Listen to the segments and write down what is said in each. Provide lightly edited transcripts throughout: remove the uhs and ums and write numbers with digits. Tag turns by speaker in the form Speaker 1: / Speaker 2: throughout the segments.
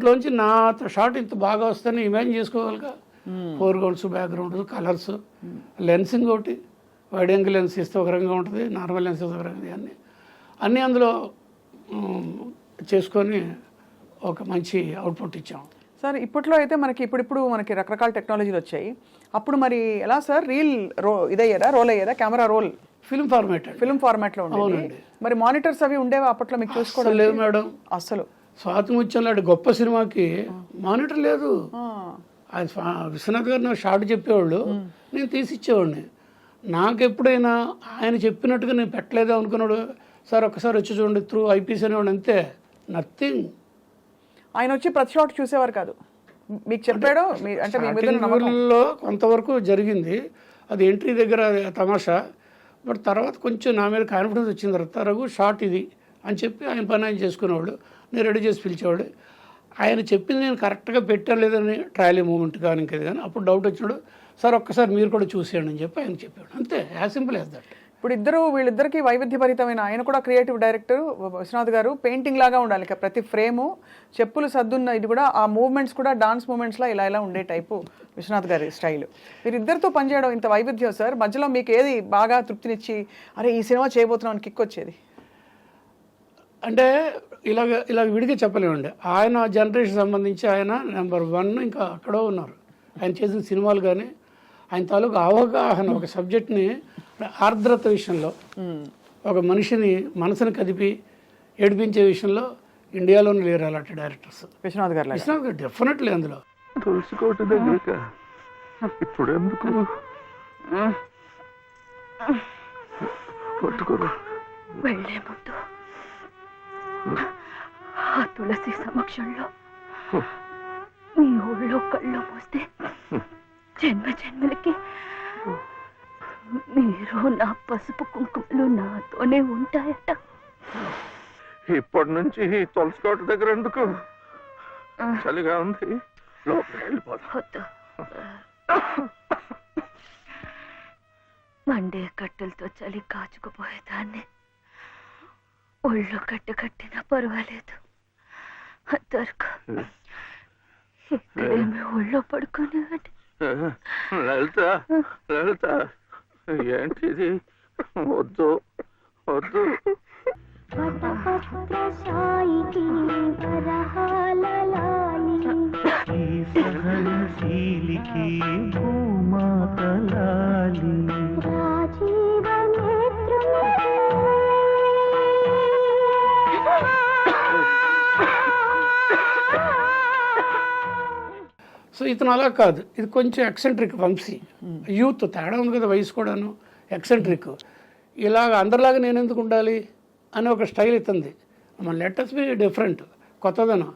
Speaker 1: దీంట్లోంచి నా షాట్ ఇంత బాగా వస్తుందని ఇమాజిన్ చేసుకోగలగా. Foregrounds, backgrounds, colours, lensing ఒకటి, వైడ్ యాంగిల్ లెన్స్ ఇస్తే ఒక రకంగా ఉంటుంది, నార్మల్ లెన్స్ ఇస్తే ఒక రకంగా, అన్నీ అందులో చేసుకొని ఒక మంచి అవుట్పుట్ ఇచ్చాం.
Speaker 2: సార్ ఇప్పట్లో అయితే ఇప్పుడు మనకి రకరకాల టెక్నాలజీలు వచ్చాయి. అప్పుడు మరి ఎలా సార్ రీల్ ఇదయ్యేదా, రోల్ అయ్యేదా, కెమెరా రోల్
Speaker 1: ఫిల్మ్ ఫార్మాట్లో
Speaker 2: ఉండేది. మరి మానిటర్స్ అవి ఉండేవా అప్పట్లో మీకు చూసుకోవడం?
Speaker 1: లేదు మేడం,
Speaker 2: అసలు
Speaker 1: స్వాతిముత్యం లాంటి గొప్ప సినిమాకి మానిటర్ లేదు. అది విశ్వనాథ్ గారు నాకు షార్ట్ చెప్పేవాళ్ళు, నేను తీసిచ్చేవాడిని. నాకు ఎప్పుడైనా ఆయన చెప్పినట్టుగా నేను పెట్టలేదా అనుకున్నాడు, సార్ ఒక్కసారి వచ్చి చూడండి త్రూ ఐపీసీ అనేవాడు, అంతే, నథింగ్.
Speaker 2: ఆయన వచ్చి ప్రతి షాట్ చూసేవారు కాదు, మీకు చెప్పాడు అంటే
Speaker 1: ఊళ్ళో కొంతవరకు జరిగింది. అది ఎంట్రీ దగ్గర తమాషా. బట్ తర్వాత కొంచెం నా మీద కాన్ఫిడెన్స్ వచ్చిన తర్వాత రఘు షార్ట్ ఇది అని చెప్పి ఆయన పని ఆయన చేసుకునేవాడు, నేను రెడీ చేసి పిలిచేవాడు. ఆయన చెప్పింది నేను కరెక్ట్గా పెట్టాను లేదని ట్రయల్ మూమెంట్ కానీ ఇంకేది కానీ అప్పుడు డౌట్ వచ్చినాడు, సార్ ఒక్కసారి మీరు కూడా చూసేయండి అని చెప్పి ఆయన చెప్పాడు, అంతే, యాజ్ సింపుల్ యాజ్ దట్.
Speaker 2: ఇప్పుడు వీళ్ళిద్దరికి వైవిధ్యభరితమైన, ఆయన కూడా క్రియేటివ్ డైరెక్టర్ విశ్వనాథ్ గారు, పెయింటింగ్ లాగా ఉండాలి ప్రతి ఫ్రేము, చెప్పులు సర్దున్న ఇది కూడా, ఆ మూవ్మెంట్స్ కూడా డాన్స్ మూవ్మెంట్స్లో ఇలా ఉండే టైపు విశ్వనాథ్ గారి స్టైల్. వీరిద్దరితో పనిచేయడం ఇంత వైవిధ్యం సార్, మధ్యలో మీకు ఏది బాగా తృప్తినిచ్చి అరే ఈ సినిమా చేయబోతున్నాం కిక్ వచ్చేది?
Speaker 1: అంటే ఇలాగ విడిగా చెప్పలేమండి. ఆయన జనరేషన్ సంబంధించి ఆయన నెంబర్ 1 ఇంకా అక్కడో ఉన్నారు. ఆయన చేసిన సినిమాలు కానీ ఆయన తాలూకు అవగాహన ఒక సబ్జెక్ట్ని ఆర్ద్రత విషయంలో, ఒక మనిషిని మనసుని కదిపి ఏడిపించే విషయంలో ఇండియాలోనే లేరు అలాంటి డైరెక్టర్స్.
Speaker 2: విశ్వనాథ్ గారు
Speaker 1: డెఫినెట్లీ అందులో.
Speaker 3: ఇప్పుడు ఎందుకు
Speaker 4: వెళ్ళే ముందు ఆ తులసి సమక్షంలో నీ ఊళ్ళో కళ్ళు మూస్తే జన్మ జన్మలకి మీరు నా పసుపు కుంకుమలు నాతోనే ఉంటాయట.
Speaker 3: ఇప్పటి నుంచి తులసి కోట దగ్గర ఎందుకు? చలిగా ఉంది, లోపలికి వెళ్ళిపోతా.
Speaker 4: మండే కట్టెలతో చలి కాచుకుపోయేదాన్ని, ఒళ్ళు కట్టినా పర్వాలేదు, అంతవరకు ఇక్కడేమి ఒళ్ళో పడుకునేవాడి.
Speaker 3: లలిత ఏంటిది? వద్దు వద్దు.
Speaker 1: సో ఇతను అలా కాదు, ఇది కొంచెం ఎక్సెంట్రిక్ వంశీ, యూత్ తేడా ఉంది కదా, వయసు కూడాను, ఎక్సెంట్రిక్. ఇలాగ అందరిలాగా నేను ఎందుకు ఉండాలి అని ఒక స్టైల్ ఇస్తుంది. మన లెటర్స్ బి డిఫరెంట్, కొత్తదనం.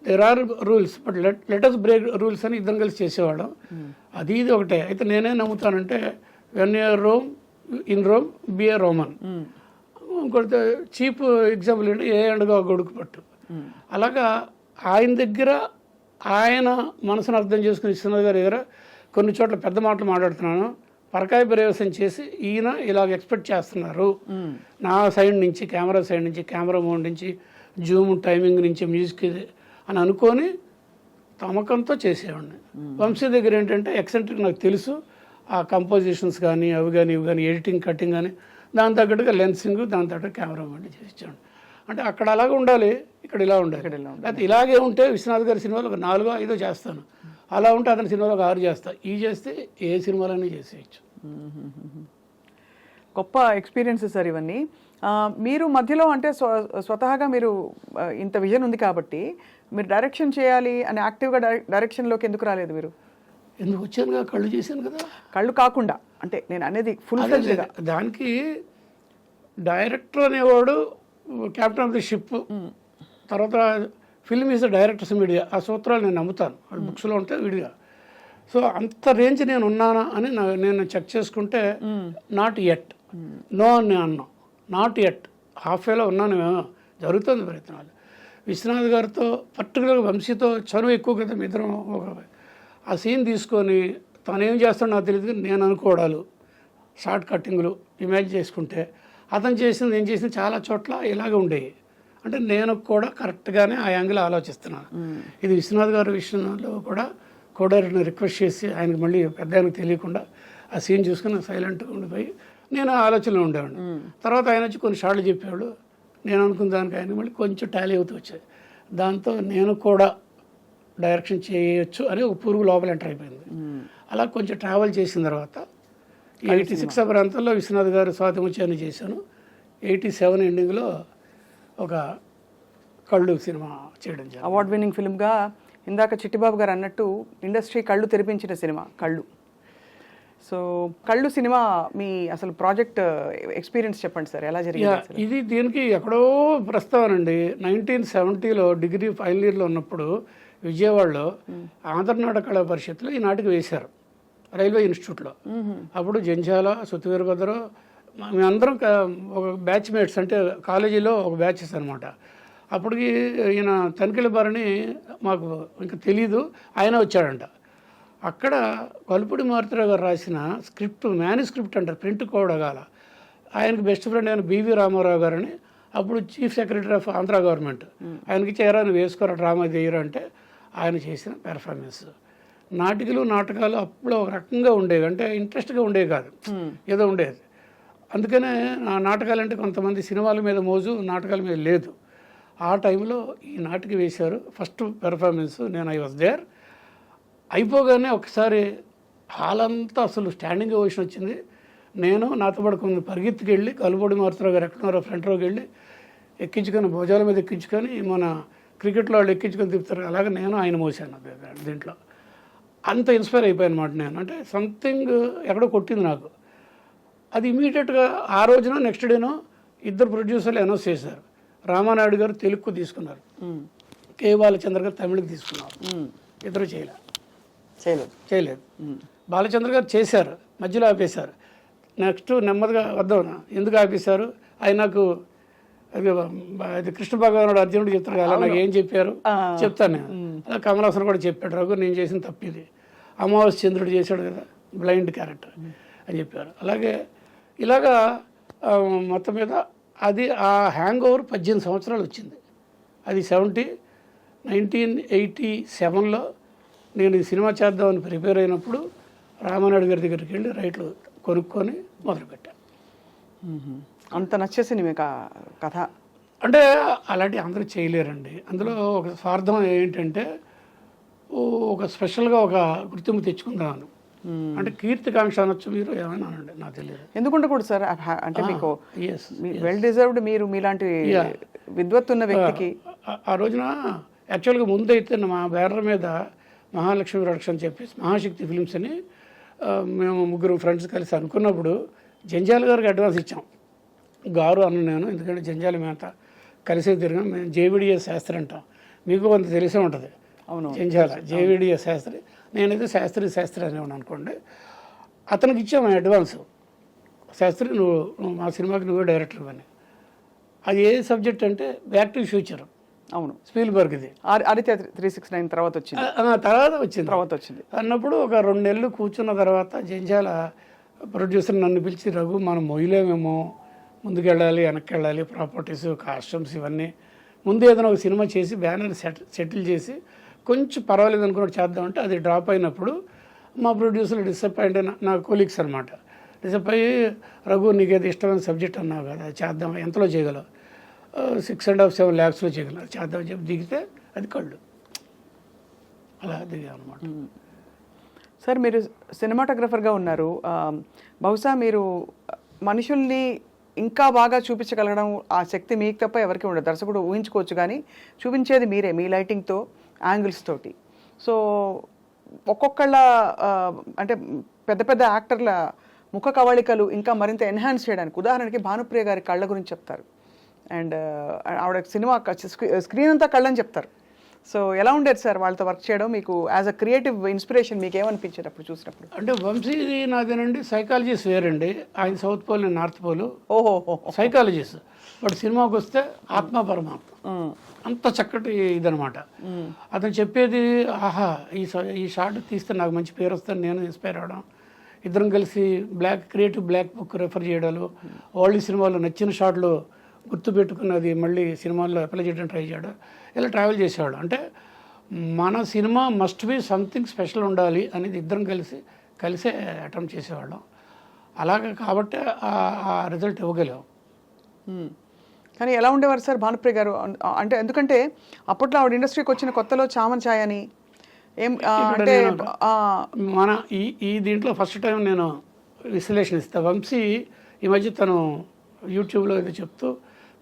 Speaker 1: There are rules, but letters break rules అని ఇద్దరం కలిసి చేసేవాళ్ళం. అది ఇది ఒకటే. అయితే నేనే నమ్ముతానంటే when you are Rome in Rome be a Roman. ఇంకొకటి చీప్ ఎగ్జాంపుల్ ఏంటి, ఏ ఎండగా గొడుగు పట్టు. అలాగా ఆయన దగ్గర ఆయన మనసును అర్థం చేసుకుని విశ్వనాథ్ గారి దగ్గర కొన్ని చోట్ల పెద్ద మాటలు మాట్లాడుతున్నాను, పరకాయ ప్రవేశం చేసి ఈయన ఇలాగ ఎక్స్పెక్ట్ చేస్తున్నారు నా సైడ్ నుంచి, కెమెరా సైడ్ నుంచి, కెమెరా మోడ్ నుంచి, జూమ్ టైమింగ్ నుంచి, మ్యూజిక్ అని అనుకొని తమకంతో చేసేవాడిని. వంశీ దగ్గర ఏంటంటే ఎక్సెంట్రిక్ నాకు తెలుసు, ఆ కంపోజిషన్స్ కానీ అవి కానీ ఇవి కానీ, ఎడిటింగ్ కటింగ్ కానీ, దాని తగ్గట్టుగా లెన్సింగ్, దాని తగ్గట్టు కెమెరా మోడ్ చేసి ఇచ్చాడు. అంటే అక్కడ అలాగే ఉండాలి, ఇక్కడ ఇలా ఉండాలి. అయితే ఇలాగే ఉంటే విశ్వనాథ్ గారి సినిమాలో ఒక 4-5 చేస్తాను, అలా ఉంటే అతని సినిమాలో ఒక 6 చేస్తాను. ఈ చేస్తే ఏ సినిమాలన్నీ చేసేయచ్చు.
Speaker 2: గొప్ప ఎక్స్పీరియన్సెస్ సార్ ఇవన్నీ. మీరు మధ్యలో అంటే స్వతహాగా మీరు ఇంత విజన్ ఉంది కాబట్టి మీరు డైరెక్షన్ చేయాలి అని యాక్టివ్గా డైరెక్షన్లోకి ఎందుకు రాలేదు? మీరు
Speaker 1: ఎందుకు వచ్చానుగా, కళ్ళు చేశాను కదా.
Speaker 2: కళ్ళు కాకుండా అంటే నేను అనేది ఫుల్ ఫ్లెడ్జ్డ్గా.
Speaker 1: దానికి డైరెక్టర్ అనేవాడు క్యాప్టెన్ ఆఫ్ ది షిప్, తర్వాత film is the directors media, ఆ సూత్రాలు నేను నమ్ముతాను, వాళ్ళ బుక్స్లో ఉంటే విడిగా. సో అంత రేంజ్ నేను ఉన్నానా అని నేను చెక్ చేసుకుంటే నాట్ ఎట్, నో అని నేను అన్నాను. నాట్ ఎట్, హాఫ్వేలో ఉన్నాను, జరుగుతుంది ప్రయత్నాలు. విశ్వనాథ్ గారితో పర్టికులర్గా వంశీతో చనువు ఎక్కువ కదా, మీ ఇద్దరం ఆ సీన్ తీసుకొని తను ఏం చేస్తాడో నాకు తెలియదు, నేను అనుకోవడాలు, షార్ట్ కట్టింగ్లు ఇమేజ్ చేసుకుంటే అతను చేసింది నేను చేసింది చాలా చోట్ల ఇలాగే ఉండేవి. అంటే నేను కూడా కరెక్ట్గానే ఆ యాంగిల్ ఆలోచిస్తున్నాను. ఇది విశ్వనాథ్ గారి విషయంలో కూడా కోడైరెక్టర్ని రిక్వెస్ట్ చేసి ఆయనకి మళ్ళీ పెద్ద ఆయనకు తెలియకుండా ఆ సీన్ చూసుకుని సైలెంట్గా ఉండిపోయి నేను ఆ ఆలోచనలో ఉండేవాడిని. తర్వాత ఆయన వచ్చి కొన్ని షార్ట్లు చెప్పేవాడు. నేను అనుకున్న దానికి ఆయన మళ్ళీ కొంచెం టాలీ అవుతూ వచ్చాయి. దాంతో నేను కూడా డైరెక్షన్ చేయొచ్చు అని ఒక పురుగు లోపల ఎంటర్ అయిపోయింది. అలా కొంచెం ట్రావెల్ చేసిన తర్వాత 86 ప్రాంతంలో విశ్వనాథ్ గారు స్వాతి ముత్యాన్ని చేశాను. 87 ఎండింగ్లో ఒక కళ్ళు సినిమా చేయడం జరిగింది.
Speaker 2: అవార్డ్ విన్నింగ్ ఫిల్మ్గా ఇందాక చిట్టిబాబు గారు అన్నట్టు ఇండస్ట్రీ కళ్ళు తెరిపించిన సినిమా కళ్ళు. సో కళ్ళు సినిమా మీ అసలు ప్రాజెక్ట్ ఎక్స్పీరియన్స్ చెప్పండి సార్, ఎలా జరిగింది అసలు?
Speaker 1: ఇది దీనికి ఎక్కడో ప్రస్తావన అండి. 1970లో డిగ్రీ ఫైనల్ ఇయర్లో ఉన్నప్పుడు విజయవాడలో ఆంధ్రనాట కళా పరిషత్లో ఈ నాటికి వేశారు రైల్వే ఇన్స్టిట్యూట్లో. అప్పుడు జంజాల, సుత్తివీరభద్రం మేమందరం ఒక బ్యాచ్ మేట్స్, అంటే కాలేజీలో ఒక బ్యాచెస్ అనమాట. అప్పటికి ఈయన తనిఖీల బారని మాకు ఇంకా తెలీదు, ఆయన వచ్చాడంట. అక్కడ కలుపుడి మారుతిరావు గారు రాసిన స్క్రిప్ట్, మ్యానుస్క్రిప్ట్ అంటారు, ప్రింట్ కూడా కాల. ఆయనకి బెస్ట్ ఫ్రెండ్ అయిన బివి రామారావు గారని, అప్పుడు chief secretary of Andhra government. ఆయనకి చేరాను వేసుకోరా డ్రామా చేయరు అంటే ఆయన చేసిన పెర్ఫార్మెన్స్. నాటకాలు అప్పుడు ఒక రకంగా ఉండేవి, అంటే ఇంట్రెస్ట్గా ఉండేవి కాదు, ఏదో ఉండేది. అందుకనే ఆ నాటకాలంటే కొంతమంది సినిమాల మీద మోజు, నాటకాల మీద లేదు. ఆ టైంలో ఈ నాటకం వేశారు. First performance I was there. అయిపోగానే ఒకసారి హాల్ అంతా అసలు స్టాండింగ్ ఓషన్ వచ్చింది. నేను నాతో పాటు కొంత పరిగెత్తుకు వెళ్ళి కలుపుడి మారుతిరావు గారు ఎక్కడున్నారో ఫ్రంట్ రోకి వెళ్ళి ఎక్కించుకొని భుజాల మీద ఎక్కించుకొని, మన క్రికెట్లో వాళ్ళు ఎక్కించుకొని తిప్పుతారు అలాగే నేను ఆయన మోసాను దీంట్లో. అంత ఇన్స్పైర్ అయిపోయాను అనమాట నేను. అంటే సంథింగ్ ఎక్కడో కొట్టింది నాకు. అది ఇమీడియట్గా ఆ రోజున నెక్స్ట్ డేనో ఇద్దరు ప్రొడ్యూసర్లు అనౌన్స్ చేశారు. రామానాయుడు గారు తెలుగుకు తీసుకున్నారు, కే బాలచంద్ర గారు తమిళకి తీసుకున్నారు. ఇద్దరు చేయలేదు. బాలచంద్ర గారు చేశారు, మధ్యలో ఆపేశారు. నెక్స్ట్ నెమ్మదిగా వద్దాం, ఎందుకు ఆపేశారు, ఆయన నాకు అది కృష్ణ భగవానుడు అర్జునుడు చెప్తారు కదా, నాకు ఏం చెప్పారు చెప్తాను నేను. అలా కమల్ హాసన్ కూడా చెప్పాడు, రఘు నేను చేసిన తప్పిది, అమావాస్య చంద్రుడు చేశాడు కదా బ్లైండ్ క్యారెక్టర్ అని చెప్పారు. అలాగే ఇలాగా మొత్తం మీద అది ఆ హ్యాంగ్ ఓవర్ 18 సంవత్సరాలు వచ్చింది. అది 1987లో నేను ఈ సినిమా చేద్దామని ప్రిపేర్ అయినప్పుడు రామానాయుడు గారి దగ్గరికి వెళ్ళి రైట్లు కొనుక్కొని మొదలుపెట్టాను.
Speaker 2: అంత నచ్చేసింది మీకు ఆ కథ?
Speaker 1: అంటే అలాంటి అందరూ చేయలేరండి. అందులో ఒక స్వార్థం ఏంటంటే ఒక స్పెషల్గా ఒక గుర్తింపు తెచ్చుకుందామని, అంటే కీర్తికాంక్ష అనొచ్చు, మీరు ఏమైనా అనండి, నాకు తెలియదు.
Speaker 2: ఎందుకుంటే కూడా సార్, అంటే మీకు వెల్ డిజర్వ్డ్, మీరు మీలాంటి విద్వత్తున్న వ్యక్తికి
Speaker 1: ఆ రోజున యాక్చువల్గా ముందైతే మా బ్యానర్ మీద మహాలక్ష్మి ప్రొడక్షన్ అని చెప్పేసి మహాశక్తి ఫిలిమ్స్ అని మేము ముగ్గురు ఫ్రెండ్స్ కలిసి అనుకున్నప్పుడు జంజాల గారికి అడ్వాన్స్ ఇచ్చాం. గారు అన్న నేను, ఎందుకంటే జంజాల మేత కలిసే తిరిగాం. మేము జేవిడిఎస్ శాస్త్రి అంటాం, మీకు కొంత తెలిసే ఉంటుంది.
Speaker 2: అవును,
Speaker 1: జంజాల జేవిడిఎస్ శాస్త్రి, నేనైతే శాస్త్రి అనేవాడు అనుకోండి. అతనికి ఇచ్చాము అడ్వాన్స్. శాస్త్రి నువ్వు మా సినిమాకి నువ్వే డైరెక్టర్ అని. అది ఏ సబ్జెక్ట్ అంటే బ్యాక్ టు ఫ్యూచర్.
Speaker 2: అవును,
Speaker 1: స్పీల్బర్గ్ది.
Speaker 2: ఆదిత్య 369 తర్వాత వచ్చింది
Speaker 1: అన్నప్పుడు ఒక 2 నెలలు కూర్చున్న తర్వాత జంజాల ప్రొడ్యూసర్ నన్ను పిలిచి, రఘు మనం మొయ్యలేమేమో, ముందుకెళ్ళాలి వెనక్కి వెళ్ళాలి, ప్రాపర్టీస్ కాస్ట్యూమ్స్ ఇవన్నీ, ముందు ఏదైనా ఒక సినిమా చేసి బ్యానర్ సెటిల్ చేసి కొంచెం పర్వాలేదు అనుకున్నట్టు చేద్దామంటే అది డ్రాప్ అయినప్పుడు మా ప్రొడ్యూసర్లు డిసప్పాయింట్ అయిన నా కొలీగ్స్ అనమాట. డిసప్పాయి, రఘు నీకేది ఇష్టమైన సబ్జెక్ట్ అన్నావు కదా చేద్దాం, ఎంతలో చేయగలవు, 6.5-7 lakhsలో చేయగలరు, చేద్దామని చెప్పి దిగితే అది కళ్ళు. అలా దిగా అనమాట.
Speaker 2: సార్ మీరు సినిమాటోగ్రఫర్గా ఉన్నారు, బహుశా మీరు మనుషుల్ని ఇంకా బాగా చూపించగలగడం ఆ శక్తి మీకు తప్ప ఎవరికి ఉండదు. దర్శకుడు ఊహించుకోవచ్చు కానీ చూపించేది మీరే, మీ లైటింగ్తో, యాంగిల్స్ తోటి. సో ఒక్కొక్కళ్ళ అంటే పెద్ద పెద్ద యాక్టర్ల ముఖ కవళికలు ఇంకా మరింత ఎన్హాన్స్ చేయడానికి, ఉదాహరణకి భానుప్రియ గారి కళ్ళ గురించి చెప్తారు, అండ్ ఆవిడ సినిమా స్క్రీన్ అంతా కళ్ళని చెప్తారు. సో ఎలా ఉండేది సార్ వాళ్ళతో వర్క్ చేయడం? మీకు యాజ్ అ క్రియేటివ్ ఇన్స్పిరేషన్ మీకు ఏమనిపించేది అప్పుడు చూసినప్పుడు?
Speaker 1: అంటే వంశీది నాదేనండి సైకాలజిస్ట్ వేరండి, ఆయన సౌత్ పోల్, నేను నార్త్ పోల్.
Speaker 2: ఓహో,
Speaker 1: సైకాలజిస్ట్. బట్ సినిమాకి వస్తే ఆత్మ పరమాత్మ, అంత చక్కటి ఇదనమాట. అతను చెప్పేది, ఆహా ఈ షార్ట్ తీస్తే నాకు మంచి పేరు వస్తుంది, నేను ఇన్స్పైర్ అవడం, ఇద్దరం కలిసి క్రియేటివ్ బ్లాక్ బుక్ రెఫర్ చేయడాలు, ఓల్డ్ సినిమాలో నచ్చిన షాట్లు గుర్తుపెట్టుకున్నది మళ్ళీ సినిమాల్లో అప్లై చేయడం ట్రై చేయడం, ఇలా ట్రావెల్ చేసేవాడు. అంటే మన cinema must be something special ఉండాలి అనేది ఇద్దరం కలిసే అటెంప్ట్ చేసేవాళ్ళం. అలాగే కాబట్టి ఆ రిజల్ట్ ఇవ్వగలేం.
Speaker 2: కానీ ఎలా ఉండేవారు సార్ భానుప్రియ గారు? అంటే ఎందుకంటే అప్పట్లో ఆవిడ ఇండస్ట్రీకి వచ్చిన కొత్తలో చామన్ ఛాయ్ అని అంటే
Speaker 1: మన ఈ దీంట్లో ఫస్ట్ టైం నేను విశ్లేషణ ఇస్తాను. వంశీ ఈ మధ్య తను యూట్యూబ్లో ఏదో చెప్తూ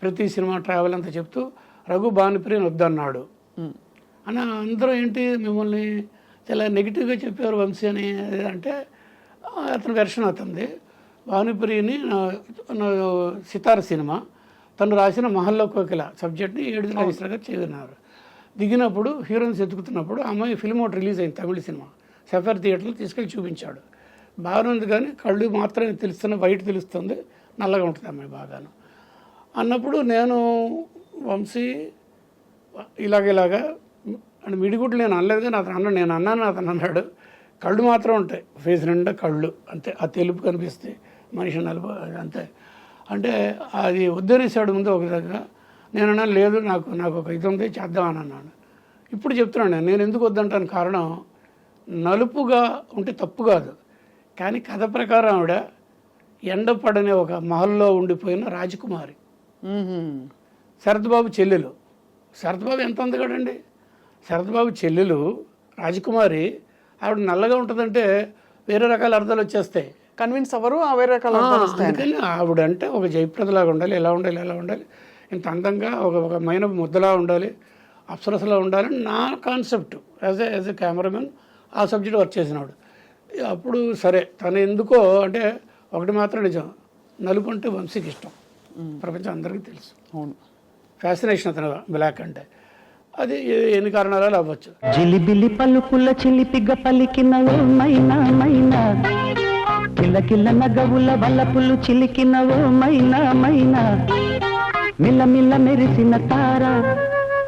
Speaker 1: ప్రతి సినిమా ట్రావెల్ అంతా చెప్తూ రఘు భానుప్రియని వద్దన్నాడు అన్న. అందరూ ఏంటి మిమ్మల్ని చాలా నెగిటివ్గా చెప్పారు వంశీ అని అంటే అతని వెర్షన్ అవుతుంది. భానుప్రియని నా సితార సినిమా తను రాసిన మహల్లో కోకిల సబ్జెక్ట్ని ఏడుదిన నాగేశ్వర గారు చదివినారు. దిగినప్పుడు హీరోయిన్స్ ఎత్తుకుతున్నప్పుడు అమ్మాయి ఫిల్మ్ ఒకటి రిలీజ్ అయింది తమిళ సినిమా, సఫర్ థియేటర్లో తీసుకెళ్ళి చూపించాడు. బాగానే ఉంది కానీ కళ్ళు మాత్రమే తెలుస్తున్న, వైట్ తెలుస్తుంది, నల్లగా ఉంటుంది అమ్మాయి బాగాను అన్నప్పుడు నేను వంశీ ఇలాగా అని మిడిగుడ్లు నేను అనలేదు కానీ అతను అన్నాడు, నేను అన్నాను అతను అన్నాడు. కళ్ళు మాత్రం ఉంటాయి, ఫేస్ నిండా కళ్ళు అంతే, ఆ తెలుపు కనిపిస్తాయి, మనిషి నలుపు అంతే. అంటే అది వద్దనేసాడు ముందు ఒక దగ్గర. నేను అన్నాను లేదు నాకు ఒక ఇది ఉంది చేద్దామని అన్నాను. ఇప్పుడు చెప్తున్నాను నేను ఎందుకు వద్దంటాను కారణం, నలుపుగా ఉంటే తప్పు కాదు కానీ కథ ప్రకారం ఆవిడ ఎండపడనే ఒక మహల్లో ఉండిపోయిన రాజకుమారి, శరత్బాబు చెల్లెలు. శరత్బాబు ఎంత అందగాడండి, శరత్బాబు చెల్లెలు రాజకుమారి. ఆవిడ నల్లగా ఉంటుందంటే వేరే రకాల అర్థాలు వచ్చేస్తాయి,
Speaker 2: కన్విన్స్ అవ్వరు, వేరే రకాల అర్థాలు వస్తాయి.
Speaker 1: అందుకని ఆవిడంటే ఒక జయప్రదలాగా ఉండాలి, ఎలా ఉండాలి, ఇంత అందంగా ఒక మైన ముద్దలా ఉండాలి, అప్సరసలా ఉండాలని నా కాన్సెప్ట్ యాజ్ ఎ కెమెరామెన్. ఆ సబ్జెక్ట్ వర్క్ చేసినాడు. అప్పుడు సరే తను ఎందుకో అంటే ఒకటి మాత్రం నిజం, నలుపు అంటే వంశీకి ఇష్టం, ప్రపంచం అందరికీ తెలుసు.
Speaker 2: అవును,
Speaker 1: ఫ్యాసినేషన్ అతను బ్లాక్ అంటే. అది ఎన్ని కారణాలు అవ్వచ్చు.
Speaker 5: జిలిబిలి పలుకుల చిలిపిగ పలికిన మైనా మైనా, కిల్ల కిల్ల నగవుల వల్లపులు చిలికిన మైనా మైనా, మిల్ల మిల్ల మెరిసిన తార,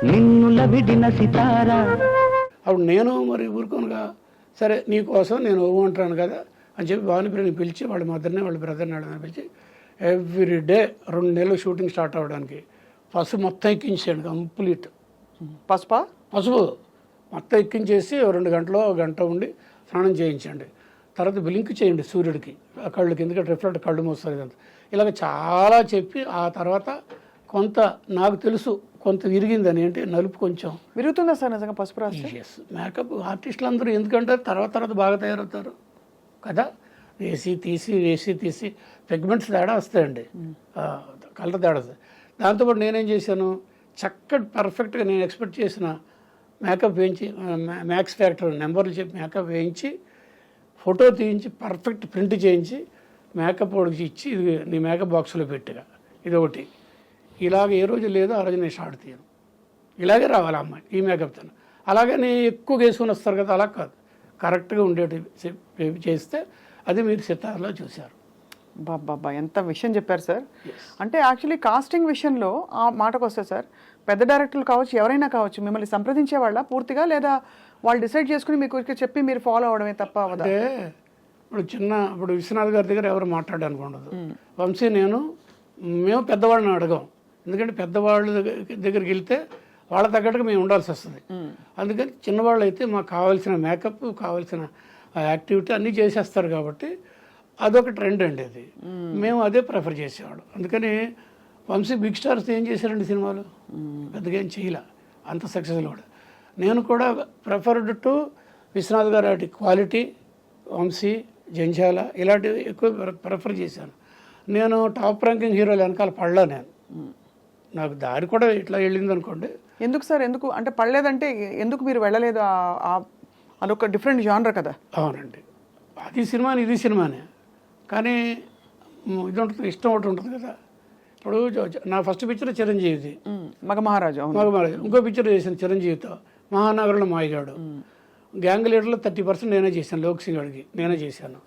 Speaker 5: నిన్నుల విడిన సితార.
Speaker 1: అప్పుడు నేను మరి ఊరుకోనుగా, సరే నీకోసం నేను ఊమంటాను కదా అని చెప్పి భానుప్రియని పిలిచి వాళ్ళ మదర్ని వాళ్ళ బ్రదర్ని వాళ్ళని పిలిచి ఎవ్రీ డే 2 నెలలు షూటింగ్ స్టార్ట్ అవ్వడానికి పసుపు మొత్తం ఎక్కించాడు కంప్లీట్.
Speaker 2: పసుపు
Speaker 1: మొత్తం ఎక్కించేసి 2 గంటలో గంట ఉండి స్నానం చేయించండి, తర్వాత బ్లింక్ చేయండి సూర్యుడికి కళ్ళకి, ఎందుకంటే రిఫ్లెక్ట్ కళ్ళు మోస్తుంది ఇదంతా. ఇలాగ చాలా చెప్పి ఆ తర్వాత కొంత నాకు తెలుసు కొంత విరిగిందని, అంటే నలుపు కొంచెం
Speaker 2: విరుగుతుందా సార్ నిజంగా పసుపు రాస్తే?
Speaker 1: మేకప్ ఆర్టిస్టులు అందరూ ఎందుకంటే తర్వాత బాగా తయారవుతారు కదా, వేసి తీసి పిగ్మెంట్స్ తేడా వస్తాయండి, కలర్ తేడా వస్తాయి. దాంతోపాటు నేనేం చేశాను, చక్కటి పర్ఫెక్ట్గా నేను ఎక్స్పెక్ట్ చేసిన మేకప్ వేయించి, మ్యాక్స్ ఫ్యాక్టర్ నెంబర్లు చెప్పి మేకప్ వేయించి, ఫోటో తీయించి, పర్ఫెక్ట్ ప్రింట్ చేయించి, మేకప్ వాడికి ఇచ్చి ఇది నీ మేకప్ బాక్స్లో పెట్టిగా, ఇది ఒకటి. ఇలాగ ఏ రోజు లేదో ఆ రోజు నేను షార్ట్ తీయను, ఇలాగే రావాలి అమ్మాయి ఈ మేకప్తో. అలాగే నేను ఎక్కువ వేసుకొని వస్తారు కదా, అలా కాదు, కరెక్ట్గా ఉండేటి చేస్తే అది మీరు సితార్లో చూశారు.
Speaker 2: బాబా ఎంత విషయం చెప్పారు సార్. అంటే యాక్చువల్లీ కాస్టింగ్ విషయంలో ఆ మాటకు వస్తే సార్, పెద్ద డైరెక్టర్లు కావచ్చు, ఎవరైనా కావచ్చు, మిమ్మల్ని సంప్రదించే వాళ్ళ పూర్తిగా, లేదా వాళ్ళు డిసైడ్ చేసుకుని మీకు చెప్పి మీరు ఫాలో అవడమే తప్ప?
Speaker 1: అంటే ఇప్పుడు విశ్వనాథ్ గారి దగ్గర ఎవరు మాట్లాడడానికి ఉండదు. వంశీ మేము పెద్దవాళ్ళని అడగం, ఎందుకంటే పెద్దవాళ్ళ దగ్గరికి వెళ్తే వాళ్ళ తగ్గట్టుగా మేము ఉండాల్సి వస్తుంది. అందుకని చిన్నవాళ్ళు అయితే మాకు కావాల్సిన మేకప్, కావాల్సిన యాక్టివిటీ అన్నీ చేసేస్తారు కాబట్టి అదొక ట్రెండ్ అండి అది. మేము అదే ప్రిఫర్ చేసేవాళ్ళం. అందుకని వంశీ బిగ్ స్టార్స్ ఏం చేశారండి సినిమాలు, పెద్దగా ఏం చేయలే, అంత సక్సెస్ఫుల్ కూడా. నేను కూడా ప్రిఫర్డ్ టు విశ్వనాథ్ గారి క్వాలిటీ, వంశీ, జంజాల ఇలాంటివి ఎక్కువ ప్రిఫర్ చేశాను. నేను టాప్ ర్యాంకింగ్ హీరోలు వెనకాల పడలా. నాకు దారి కూడా ఇట్లా వెళ్ళింది అనుకోండి.
Speaker 2: ఎందుకు సార్, ఎందుకు అంటే పడలేదంటే ఎందుకు మీరు వెళ్ళలేదు? అదొక డిఫరెంట్ జానర్ కదా.
Speaker 1: అవునండి, అది సినిమాని ఇది సినిమానే, కానీ ఇది ఉంటుంది, ఇష్టం ఒకటి ఉంటుంది కదా. ఇప్పుడు నా ఫస్ట్ పిక్చర్ చిరంజీవిది,
Speaker 2: మగమహారాజు.
Speaker 1: ఇంకో పిక్చర్ చేశాను చిరంజీవితో, మహానగరంలో మాయగాడు. గ్యాంగ్ లీడర్లో 30% నేనే చేశాను, లోక్ సింగ్ గారికి నేనే చేశాను.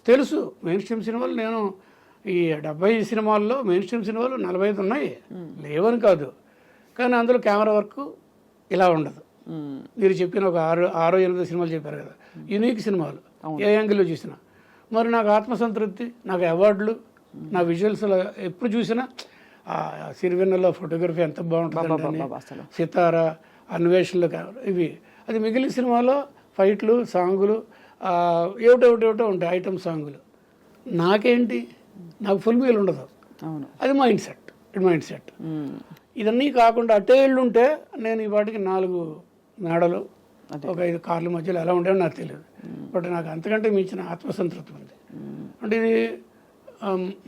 Speaker 1: తెలుసు మెయిన్ స్ట్రీమ్ సినిమాలు, నేను ఈ 70 సినిమాల్లో మెయిన్ స్ట్రీమ్ సినిమాలు 45 ఉన్నాయి, లేవని కాదు, కానీ అందులో కెమెరా వర్క్ ఇలా ఉండదు. మీరు చెప్పిన ఒక 6-8 సినిమాలు చెప్పారు కదా, యూనిక్ సినిమాలు, ఏ యాంగిల్లో చూసినా మరి నాకు ఆత్మసంతృప్తి, నాకు అవార్డులు, నా విజువల్స్ ఎప్పుడు చూసినా సిరివెన్నెల ఫోటోగ్రఫీ ఎంత బాగుంటుంది,
Speaker 2: అసలు
Speaker 1: సితార, అన్వేషణలు ఇవి. అది మిగిలిన సినిమాలో ఫైట్లు, సాంగులు ఏమిటో ఉంటాయి, ఐటమ్ సాంగులు. నాకేంటి, నాకు ఫుల్ మీల్ ఉండదు.
Speaker 2: అవును,
Speaker 1: అది మైండ్ సెట్. ఇదన్నీ కాకుండా అట్టే ఉంటే నేను ఈ వాటికి 4 మేడలు, ఒక 5 కార్ల మధ్యలో ఎలా ఉండేవో నాకు తెలియదు. బట్ నాకు అంతకంటే మించిన ఆత్మసంతృప్తి ఉంది. అంటే ఇది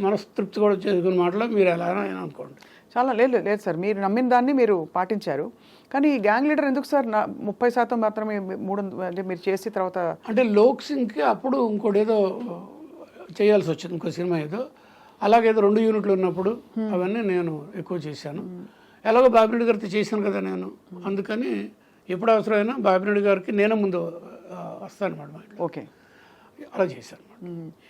Speaker 1: మనస్తృప్తి కూడా చేసుకున్న మాటలో మీరు ఎలా అయినా అనుకోండి.
Speaker 2: చాలా లేదు సార్, మీరు నమ్మిన దాన్ని మీరు పాటించారు. కానీ ఈ గ్యాంగ్ లీడర్ ఎందుకు సార్ 30% మాత్రమే 3 అంటే మీరు చేసి తర్వాత
Speaker 1: అంటే లోక్ సింగ్కి అప్పుడు ఇంకోటి ఏదో చేయాల్సి వచ్చింది, ఇంకో సినిమా ఏదో, అలాగేదో 2 యూనిట్లు ఉన్నప్పుడు అవన్నీ నేను ఎక్కువ చేశాను. ఎలాగో బాబిరెడ్డి గారితో చేశాను కదా నేను, అందుకని ఎప్పుడు అవసరమైనా బాబిరెడ్డి గారికి నేనే ముందు వస్తాను అన్నమాట.
Speaker 2: ఓకే,
Speaker 1: అలా చేశాను అన్నమాట.